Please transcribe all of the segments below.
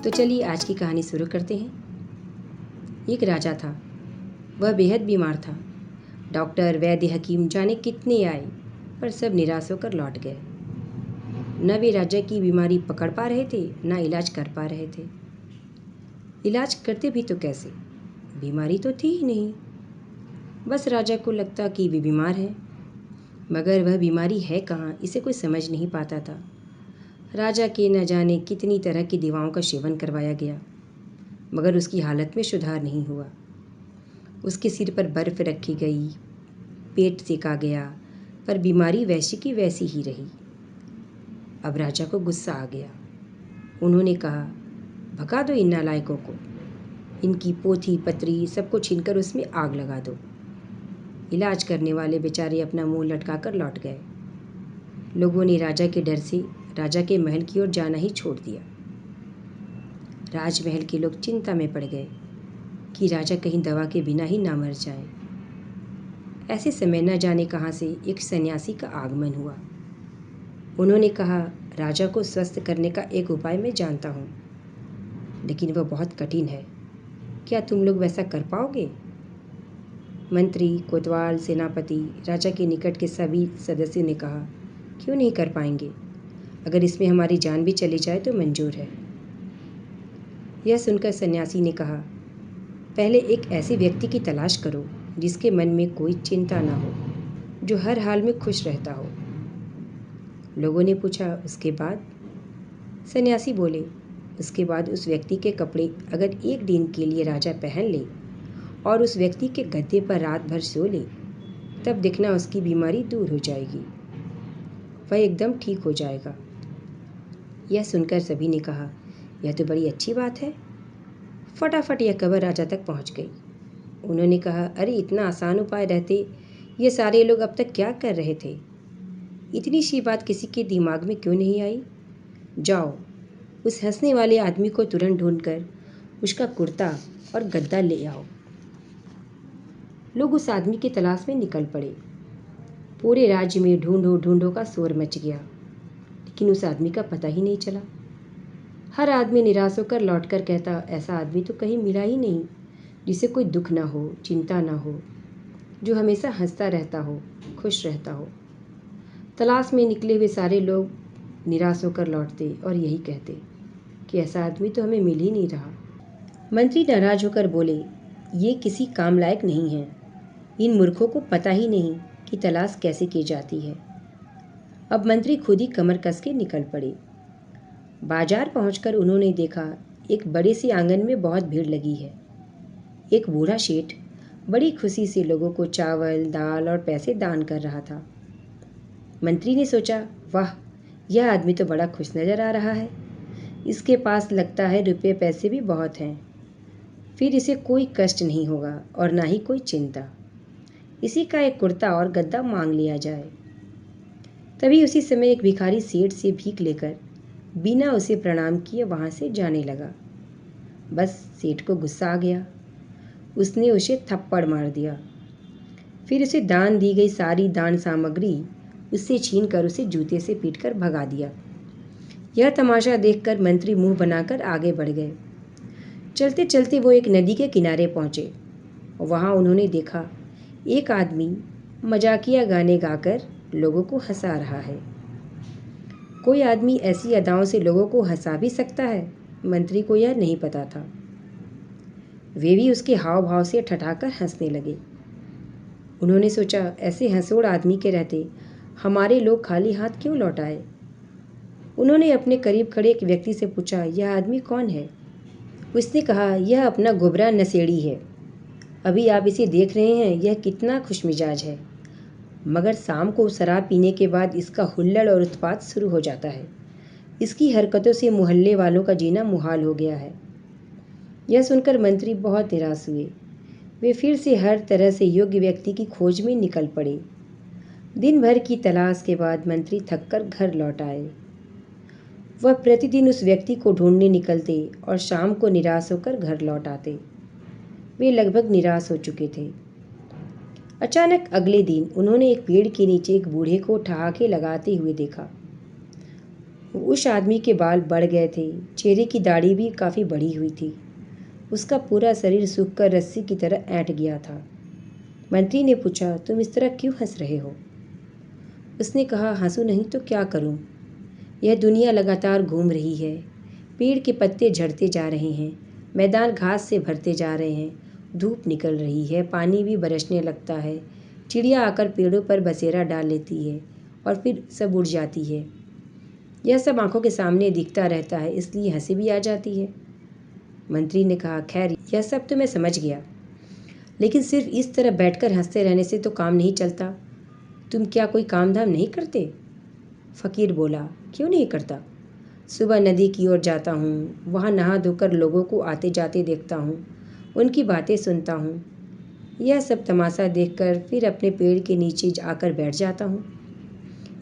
तो चलिए आज की कहानी शुरू करते हैं। एक राजा था, वह बेहद बीमार था। डॉक्टर, वैद्य, हकीम जाने कितने आए, पर सब निराश होकर लौट गए। न वे राजा की बीमारी पकड़ पा रहे थे, न इलाज कर पा रहे थे। इलाज करते भी तो कैसे, बीमारी तो थी ही नहीं। बस राजा को लगता कि वे बीमार है, मगर वह बीमारी है कहाँ, इसे कोई समझ नहीं पाता था। राजा के न जाने कितनी तरह की दवाओं का सेवन करवाया गया, मगर उसकी हालत में सुधार नहीं हुआ। उसके सिर पर बर्फ़ रखी गई, पेट सेका गया, पर बीमारी वैसी की वैसी ही रही। अब राजा को गुस्सा आ गया। उन्होंने कहा, भगा दो इन नालायकों को, इनकी पोथी पत्री सबको छीनकर उसमें आग लगा दो। इलाज करने वाले बेचारे अपना मुंह लटकाकर लौट गए। लोगों ने राजा के डर से राजा के महल की ओर जाना ही छोड़ दिया। राजमहल के लोग चिंता में पड़ गए कि राजा कहीं दवा के बिना ही ना मर जाए। ऐसे समय न जाने कहाँ से एक सन्यासी का आगमन हुआ। उन्होंने कहा, राजा को स्वस्थ करने का एक उपाय मैं जानता हूँ, लेकिन वह बहुत कठिन है। क्या तुम लोग वैसा कर पाओगे? मंत्री, कोतवाल, सेनापति, राजा के निकट के सभी सदस्यों ने कहा, क्यों नहीं कर पाएंगे? अगर इसमें हमारी जान भी चली जाए तो मंजूर है। यह सुनकर सन्यासी ने कहा, पहले एक ऐसे व्यक्ति की तलाश करो जिसके मन में कोई चिंता ना हो, जो हर हाल में खुश रहता हो। लोगों ने पूछा, उसके बाद? सन्यासी बोले, उसके बाद उस व्यक्ति के कपड़े अगर एक दिन के लिए राजा पहन ले और उस व्यक्ति के गद्दे पर रात भर सो ले, तब देखना उसकी बीमारी दूर हो जाएगी, वह एकदम ठीक हो जाएगा। यह सुनकर सभी ने कहा, यह तो बड़ी अच्छी बात है। फटाफट यह खबर राजा तक पहुंच गई। उन्होंने कहा, अरे इतना आसान उपाय रहते ये सारे लोग अब तक क्या कर रहे थे? इतनी सी बात किसी के दिमाग में क्यों नहीं आई? जाओ, उस हंसने वाले आदमी को तुरंत ढूंढकर उसका कुर्ता और गद्दा ले आओ। लोग उस आदमी की तलाश में निकल पड़े। पूरे राज्य में ढूंढो ढूंढो का शोर मच गया, लेकिन उस आदमी का पता ही नहीं चला। हर आदमी निराश होकर लौटकर कहता, ऐसा आदमी तो कहीं मिला ही नहीं जिसे कोई दुख ना हो, चिंता ना हो, जो हमेशा हंसता रहता हो, खुश रहता हो। तलाश में निकले हुए सारे लोग निराश होकर लौटते और यही कहते कि ऐसा आदमी तो हमें मिल ही नहीं रहा। मंत्री नाराज होकर बोले, ये किसी काम लायक नहीं है। इन मूर्खों को पता ही नहीं कि तलाश कैसे की जाती है। अब मंत्री खुद ही कमर कस के निकल पड़े। बाजार पहुंचकर उन्होंने देखा, एक बड़े से आंगन में बहुत भीड़ लगी है। एक बूढ़ा सेठ बड़ी खुशी से लोगों को चावल, दाल और पैसे दान कर रहा था। मंत्री ने सोचा, वाह, यह आदमी तो बड़ा खुश नजर आ रहा है। इसके पास लगता है रुपये पैसे भी बहुत हैं। फिर इसे कोई कष्ट नहीं होगा और ना ही कोई चिंता। इसी का एक कुर्ता और गद्दा मांग लिया जाए। तभी उसी समय एक भिखारी सेठ से भीख लेकर बिना उसे प्रणाम किए वहाँ से जाने लगा। बस सेठ को गुस्सा आ गया। उसने उसे थप्पड़ मार दिया। फिर उसे दान दी गई सारी दान सामग्री उससे छीनकर उसे जूते से पीटकर भगा दिया। यह तमाशा देखकर मंत्री मुंह बनाकर आगे बढ़ गए। चलते चलते वो एक नदी के किनारे पहुँचे। वहाँ उन्होंने देखा, एक आदमी मजाकिया गाने गाकर लोगों को हंसा रहा है। कोई आदमी ऐसी अदाओं से लोगों को हंसा भी सकता है? मंत्री को यह नहीं पता था। वे भी उसके हाव भाव से ठठाकर हंसने लगे। उन्होंने सोचा, ऐसे हंसोड़ आदमी के रहते हमारे लोग खाली हाथ क्यों लौट आए? उन्होंने अपने करीब खड़े एक व्यक्ति से पूछा, यह आदमी कौन है? उसने कहा, यह अपना गुबरा नशेड़ी है। अभी आप इसे देख रहे हैं, यह कितना खुशमिजाज है, मगर शाम को शराब पीने के बाद इसका हुल्लड़ और उत्पात शुरू हो जाता है। इसकी हरकतों से मोहल्ले वालों का जीना मुहाल हो गया है। यह सुनकर मंत्री बहुत निराश हुए। वे फिर से हर तरह से योग्य व्यक्ति की खोज में निकल पड़े। दिन भर की तलाश के बाद मंत्री थककर घर लौट आए। वह प्रतिदिन उस व्यक्ति को ढूंढने निकलते और शाम को निराश होकर घर लौट आते। वे लगभग निराश हो चुके थे। अचानक अगले दिन उन्होंने एक पेड़ के नीचे एक बूढ़े को ठहाके लगाते हुए देखा। उस आदमी के बाल बढ़ गए थे, चेहरे की दाढ़ी भी काफ़ी बढ़ी हुई थी। उसका पूरा शरीर सूखकर रस्सी की तरह ऐंठ गया था। मंत्री ने पूछा, तुम इस तरह क्यों हंस रहे हो? उसने कहा, हंसूं नहीं तो क्या करूं? यह दुनिया लगातार घूम रही है। पेड़ के पत्ते झड़ते जा रहे हैं, मैदान घास से भरते जा रहे हैं, धूप निकल रही है, पानी भी बरसने लगता है, चिड़िया आकर पेड़ों पर बसेरा डाल लेती है और फिर सब उड़ जाती है। यह सब आंखों के सामने दिखता रहता है, इसलिए हंसी भी आ जाती है। मंत्री ने कहा, खैर यह सब तो मैं समझ गया, लेकिन सिर्फ इस तरह बैठकर हंसते रहने से तो काम नहीं चलता। तुम क्या कोई काम धाम नहीं करते? फ़कीर बोला, क्यों नहीं करता? सुबह नदी की ओर जाता हूँ, वहाँ नहा धोकर लोगों को आते जाते देखता हूँ, उनकी बातें सुनता हूँ। यह सब तमाशा देखकर फिर अपने पेड़ के नीचे आकर बैठ जाता हूँ।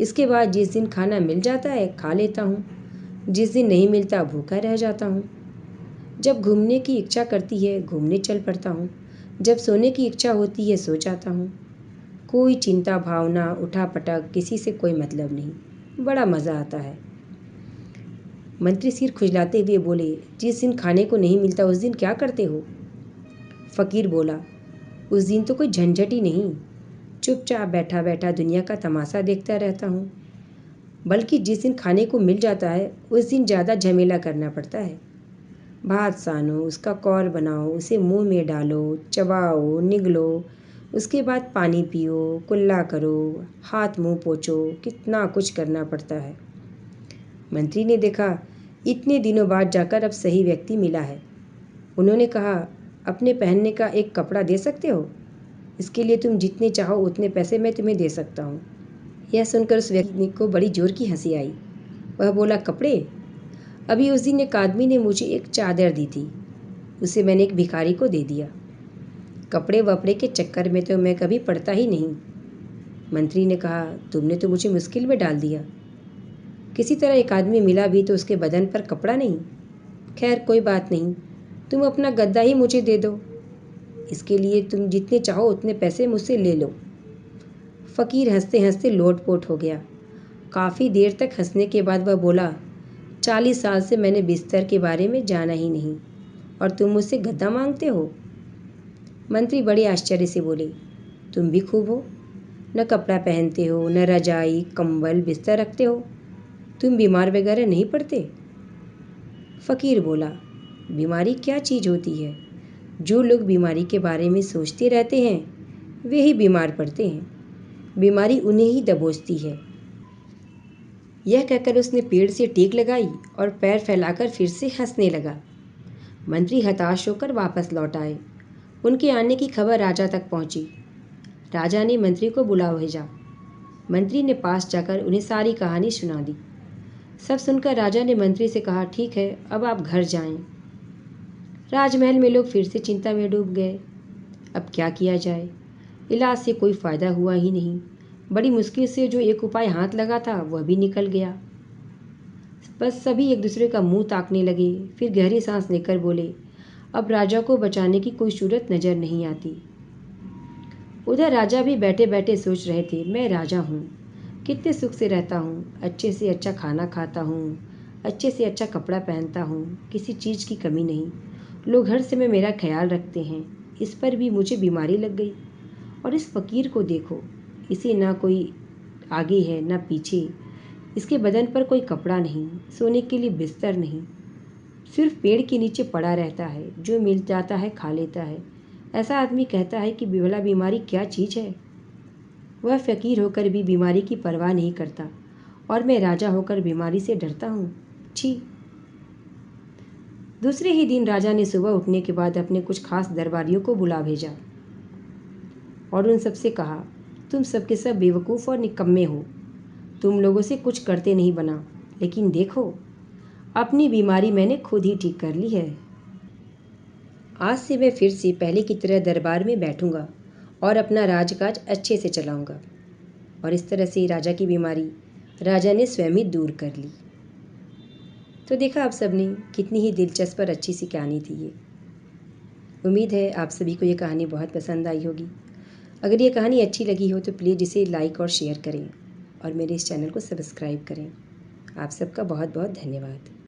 इसके बाद जिस दिन खाना मिल जाता है खा लेता हूँ, जिस दिन नहीं मिलता भूखा रह जाता हूँ। जब घूमने की इच्छा करती है घूमने चल पड़ता हूँ, जब सोने की इच्छा होती है सो जाता हूँ। कोई चिंता भावना उठापटक, किसी से कोई मतलब नहीं, बड़ा मज़ा आता है। मंत्री सिर खुजलाते हुए बोले, जिस दिन खाने को नहीं मिलता उस दिन क्या करते हो? फ़कीर बोला, उस दिन तो कोई झंझट ही नहीं, चुपचाप बैठा बैठा दुनिया का तमाशा देखता रहता हूँ। बल्कि जिस दिन खाने को मिल जाता है उस दिन ज़्यादा झमेला करना पड़ता है। भात सानो, उसका कौर बनाओ, उसे मुंह में डालो, चबाओ, निगलो, उसके बाद पानी पियो, कुल्ला करो, हाथ मुंह पोंछो, कितना कुछ करना पड़ता है। मंत्री ने देखा, इतने दिनों बाद जाकर अब सही व्यक्ति मिला है। उन्होंने कहा, अपने पहनने का एक कपड़ा दे सकते हो? इसके लिए तुम जितने चाहो उतने पैसे मैं तुम्हें दे सकता हूँ। यह सुनकर उस व्यक्ति को बड़ी जोर की हंसी आई। वह बोला, कपड़े? अभी उस दिन एक आदमी ने मुझे एक चादर दी थी, उसे मैंने एक भिखारी को दे दिया। कपड़े वपड़े के चक्कर में तो मैं कभी पड़ता ही नहीं। मंत्री ने कहा, तुमने तो मुझे मुश्किल में डाल दिया। किसी तरह एक आदमी मिला भी तो उसके बदन पर कपड़ा नहीं। खैर कोई बात नहीं, तुम अपना गद्दा ही मुझे दे दो, इसके लिए तुम जितने चाहो उतने पैसे मुझसे ले लो। फ़कीर हंसते हंसते लोटपोट हो गया। काफ़ी देर तक हंसने के बाद वह बोला, 40 साल से मैंने बिस्तर के बारे में जाना ही नहीं और तुम मुझसे गद्दा मांगते हो? मंत्री बड़े आश्चर्य से बोले, तुम भी खूब हो, न कपड़ा पहनते हो, न रजाई कंबल बिस्तर रखते हो, तुम बीमार वगैरह नहीं पड़ते? फ़कीर बोला, बीमारी क्या चीज़ होती है? जो लोग बीमारी के बारे में सोचते रहते हैं वे ही बीमार पड़ते हैं, बीमारी उन्हें ही दबोचती है। यह कहकर उसने पेड़ से टेक लगाई और पैर फैलाकर फिर से हंसने लगा। मंत्री हताश होकर वापस लौट आए। उनके आने की खबर राजा तक पहुंची। राजा ने मंत्री को बुला भेजा। मंत्री ने पास जाकर उन्हें सारी कहानी सुना दी। सब सुनकर राजा ने मंत्री से कहा, ठीक है, अब आप घर जाएं। राजमहल में लोग फिर से चिंता में डूब गए। अब क्या किया जाए? इलाज से कोई फ़ायदा हुआ ही नहीं। बड़ी मुश्किल से जो एक उपाय हाथ लगा था वह भी निकल गया। बस सभी एक दूसरे का मुंह ताकने लगे, फिर गहरी सांस लेकर बोले, अब राजा को बचाने की कोई सूरत नज़र नहीं आती। उधर राजा भी बैठे बैठे सोच रहे थे, मैं राजा हूँ, कितने सुख से रहता हूँ, अच्छे से अच्छा खाना खाता हूँ, अच्छे से अच्छा कपड़ा पहनता हूँ, किसी चीज़ की कमी नहीं, लोग हर समय मेरा ख्याल रखते हैं। इस पर भी मुझे बीमारी लग गई। और इस फ़कीर को देखो, इसे ना कोई आगे है ना पीछे, इसके बदन पर कोई कपड़ा नहीं, सोने के लिए बिस्तर नहीं, सिर्फ पेड़ के नीचे पड़ा रहता है, जो मिल जाता है खा लेता है। ऐसा आदमी कहता है कि भला बीमारी क्या चीज़ है? वह फ़कीर होकर भी बीमारी की परवाह नहीं करता और मैं राजा होकर बीमारी से डरता हूँ। छी। दूसरे ही दिन राजा ने सुबह उठने के बाद अपने कुछ खास दरबारियों को बुला भेजा और उन सबसे कहा, तुम सबके सब बेवकूफ़ और निकम्मे हो, तुम लोगों से कुछ करते नहीं बना, लेकिन देखो अपनी बीमारी मैंने खुद ही ठीक कर ली है। आज से मैं फिर से पहले की तरह दरबार में बैठूंगा और अपना राजकाज अच्छे से चलाऊंगा। और इस तरह से राजा की बीमारी राजा ने स्वयं ही दूर कर ली। तो देखा आप सबने, कितनी ही दिलचस्प और अच्छी सी कहानी थी ये। उम्मीद है आप सभी को ये कहानी बहुत पसंद आई होगी। अगर ये कहानी अच्छी लगी हो तो प्लीज़ इसे लाइक और शेयर करें और मेरे इस चैनल को सब्सक्राइब करें। आप सबका बहुत बहुत धन्यवाद।